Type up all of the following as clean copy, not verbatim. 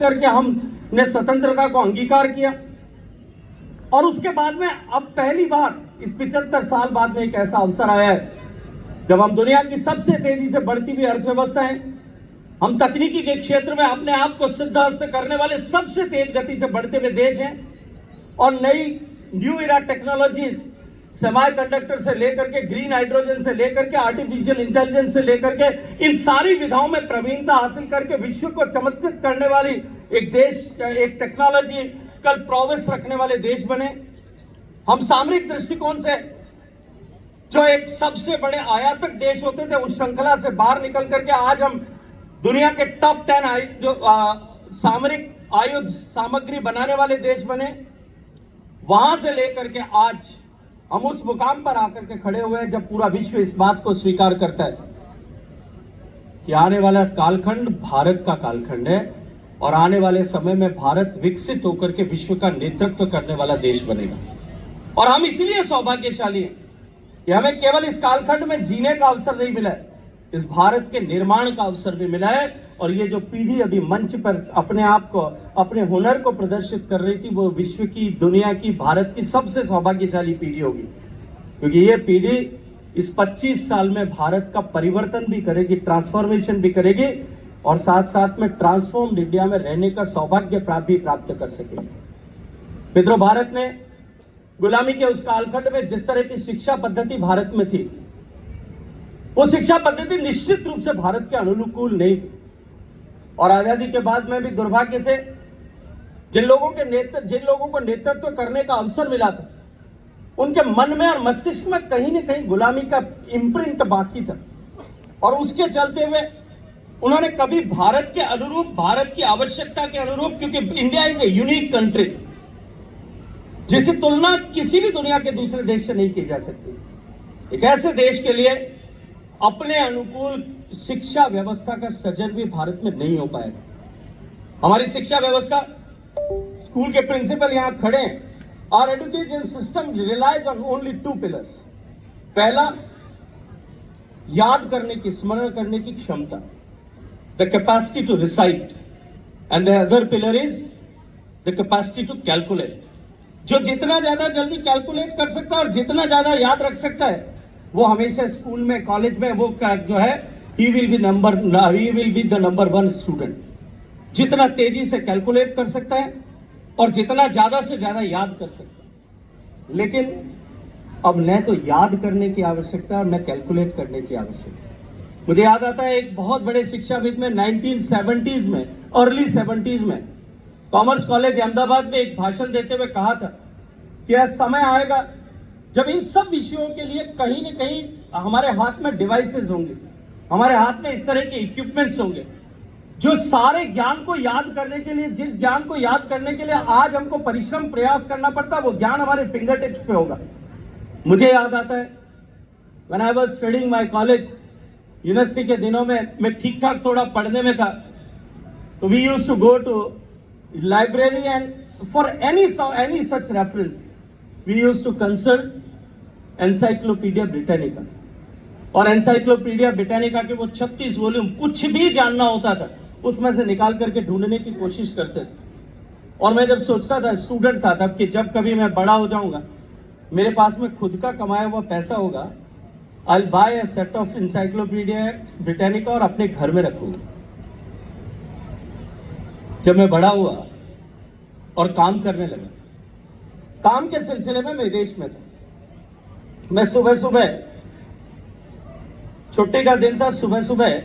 करके हमने स्वतंत्रता को अंगीकार किया। और उसके बाद में अब पहली बार इस 75 साल बाद में एक ऐसा अवसर आया है जब हम दुनिया की सबसे तेजी से बढ़ती हुई अर्थव्यवस्था है, हम तकनीकी के क्षेत्र में अपने आप को सिद्धांत करने वाले सबसे तेज गति से बढ़ते हुए देश हैं। और नई न्यू इरा टेक्नोलॉजीज, सेमी कंडक्टर से लेकर के ग्रीन हाइड्रोजन से लेकर के आर्टिफिशियल इंटेलिजेंस से लेकर के इन सारी विधाओं में प्रवीणता हासिल करके विश्व को चमत्कृत करने वाली एक देश, एक टेक्नोलॉजी कल प्रोग्रेस रखने वाले देश बने। हम सामरिक दृष्टिकोण से जो एक सबसे बड़े आयातक देश होते थे उस श्रृंखला से बाहर निकल करके आज हम दुनिया के टॉप 10 जो सामरिक आयुध सामग्री बनाने वाले देश बने। वहां से लेकर के आज हम उस मुकाम पर आकर के खड़े हुए हैं जब पूरा विश्व इस बात को स्वीकार करता है कि आने वाला कालखंड भारत का कालखंड है और आने वाले समय में भारत विकसित होकर के विश्व का नेतृत्व करने वाला देश बनेगा। और हम इसलिए सौभाग्यशाली हैं कि हमें केवल इस कालखंड में जीने का अवसर नहीं मिला है, इस भारत के निर्माण का अवसर भी मिला है। और ये जो पीढ़ी अभी मंच पर अपने आप को, अपने हुनर को प्रदर्शित कर रही थी, वो विश्व की, दुनिया की, भारत की सबसे सौभाग्यशाली पीढ़ी होगी, क्योंकि ये पीढ़ी इस 25 साल में भारत का परिवर्तन भी करेगी, ट्रांसफॉर्मेशन भी करेगी और साथ साथ में ट्रांसफॉर्म्ड इंडिया में रहने का सौभाग्य प्राप्त कर सकेगी। मित्रों, भारत ने गुलामी के उस कालखंड में जिस तरह की शिक्षा पद्धति भारत में थी, वो शिक्षा पद्धति निश्चित रूप से भारत के अनुकूल नहीं थी। और आजादी के बाद में भी दुर्भाग्य से जिन लोगों को नेतृत्व करने का अवसर मिला था, उनके मन में और मस्तिष्क में कहीं न कहीं गुलामी का इम्प्रिंट बाकी था। और उसके चलते हुए उन्होंने कभी भारत के अनुरूप, भारत की आवश्यकता के अनुरूप, क्योंकि India is a unique country जिसकी तुलना किसी भी दुनिया के दूसरे देश से नहीं की जा सकती, एक ऐसे देश के लिए अपने अनुकूल शिक्षा व्यवस्था का सृजन भी भारत में नहीं हो पाएगा। हमारी शिक्षा व्यवस्था, स्कूल के प्रिंसिपल यहां खड़े हैं, our education system relies on only 2 pillars. पहला, याद करने की, स्मरण करने की क्षमता, the capacity to recite, and the other pillar is the capacity to calculate. जो जितना ज्यादा जल्दी कैलकुलेट कर सकता है और जितना ज्यादा याद रख सकता है, वो हमेशा स्कूल में, कॉलेज में वो जो है he will be the number 1 student. जितना तेजी से कैलकुलेट कर सकता है और जितना ज्यादा से ज्यादा याद कर सकता है। लेकिन अब न तो याद करने की आवश्यकता और न कैलकुलेट करने की आवश्यकता। मुझे याद आता है एक बहुत बड़े शिक्षाविद में 1970s में, अर्ली 70s में कॉमर्स कॉलेज अहमदाबाद में एक भाषण देते हुए कहा था कि यह समय आएगा जब इन सब विषयों के लिए कहीं न कहीं हमारे हाथ में डिवाइसेस होंगे, हमारे हाथ में इस तरह के इक्विपमेंट्स होंगे जो सारे ज्ञान को याद करने के लिए, जिस ज्ञान को याद करने के लिए आज हमको परिश्रम प्रयास करना पड़ता, वो ज्ञान हमारे फिंगर टिप्स पे होगा। मुझे याद आता है when I was studying my college, university के दिनों में मैं ठीक ठाक थोड़ा पढ़ने में था, तो we used to go to library and for any such reference we used to consult encyclopaedia Britannica. और एनसाइक्लोपीडिया ब्रिटानिका के वो 36 वॉल्यूम, कुछ भी जानना होता था उसमें से निकाल करके ढूंढने की कोशिश करते थे। और मैं जब सोचता था, स्टूडेंट था तब, कि जब कभी मैं बड़ा हो जाऊंगा, मेरे पास में खुद का कमाया हुआ पैसा होगा, I will buy a set of encyclopedia Britannica और अपने घर में रखूंगा। जब मैं बड़ा हुआ और काम करने लगा, काम के सिलसिले में मैं विदेश में था। मैं सुबह छुट्टी का दिन था, सुबह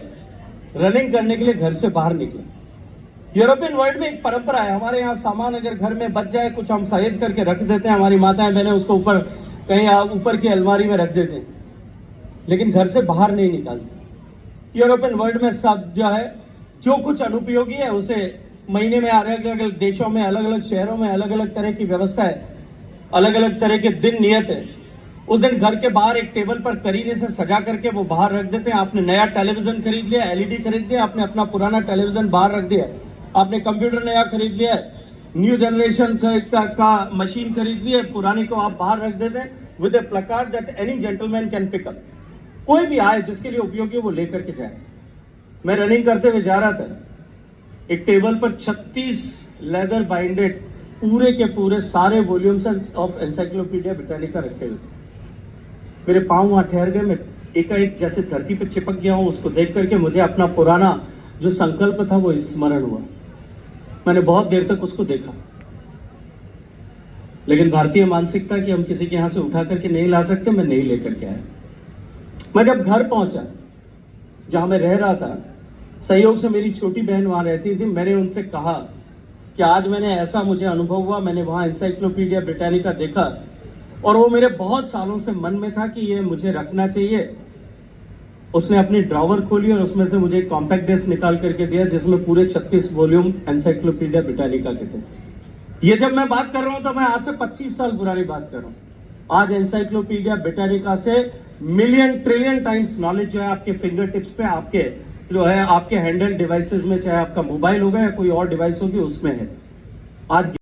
रनिंग करने के लिए घर से बाहर निकले। यूरोपियन वर्ल्ड में एक परंपरा है, हमारे यहाँ सामान अगर घर में बच जाए कुछ, हम सहेज करके रख देते हैं, हमारी माताएं बहनें उसको ऊपर कहीं ऊपर की अलमारी में रख देते हैं, लेकिन घर से बाहर नहीं निकालते। यूरोपियन वर्ल्ड में सब जो है, जो कुछ अनुपयोगी है उसे महीने में अलग अलग देशों में, अलग अलग शहरों में अलग अलग तरह की व्यवस्था है, अलग अलग तरह के दिन नियत है। उस दिन घर के बाहर एक टेबल पर करीने से सजा करके वो बाहर रख देते हैं। आपने नया टेलीविजन खरीद लिया, एलईडी खरीद लिया, आपने अपना पुराना टेलीविजन बाहर रख दिया, आपने कंप्यूटर नया खरीद लिया, न्यू जनरेशन का मशीन खरीद लिया, पुरानी को आप बाहर रख देते हैं with a placard that any gentleman can pick up. कोई भी आए जिसके लिए उपयोगी वो लेकर के जाए। मैं रनिंग करते हुए जा रहा था, एक टेबल पर 36 लेदर बाइंडेड पूरे के पूरे सारे वॉल्यूम्स ऑफ एनसाइक्लोपीडिया ब्रिटानिका रखे हुए थे। मेरे पाँव वहाँ ठहर गए, मैं एकाएक जैसे धरती पे चिपक गया हूँ। उसको देख करके मुझे अपना पुराना जो संकल्प था वो स्मरण हुआ। मैंने बहुत देर तक उसको देखा, लेकिन भारतीय मानसिकता कि हम किसी के यहाँ से उठा करके नहीं ला सकते, मैं नहीं लेकर के आया। मैं जब घर पहुंचा जहां मैं रह रहा था, संयोग से मेरी छोटी बहन वहां रहती थी। मैंने उनसे कहा कि आज मैंने ऐसा मुझे अनुभव हुआ, मैंने वहां एनसाइक्लोपीडिया ब्रिटानिका देखा और वो मेरे बहुत सालों से मन में था कि ये मुझे रखना चाहिए। उसने अपनी ड्रॉवर खोली और उसमें से मुझे एक कॉम्पैक्ट डिस्क निकाल करके दिया जिसमें पूरे 36 वॉल्यूम एनसाइक्लोपीडिया ब्रिटानिका के थे। ये जब मैं बात कर रहा हूं तो मैं आज से 25 साल पुरानी बात कर रहा हूं। आज एनसाइक्लोपीडिया ब्रिटानिका से मिलियन ट्रिलियन टाइम्स नॉलेज जो है आपके फिंगर टिप्स पे, आपके जो है आपके हैंडल डिवाइसेस में, चाहे आपका मोबाइल होगा या कोई और डिवाइस होगी, उसमें है। आज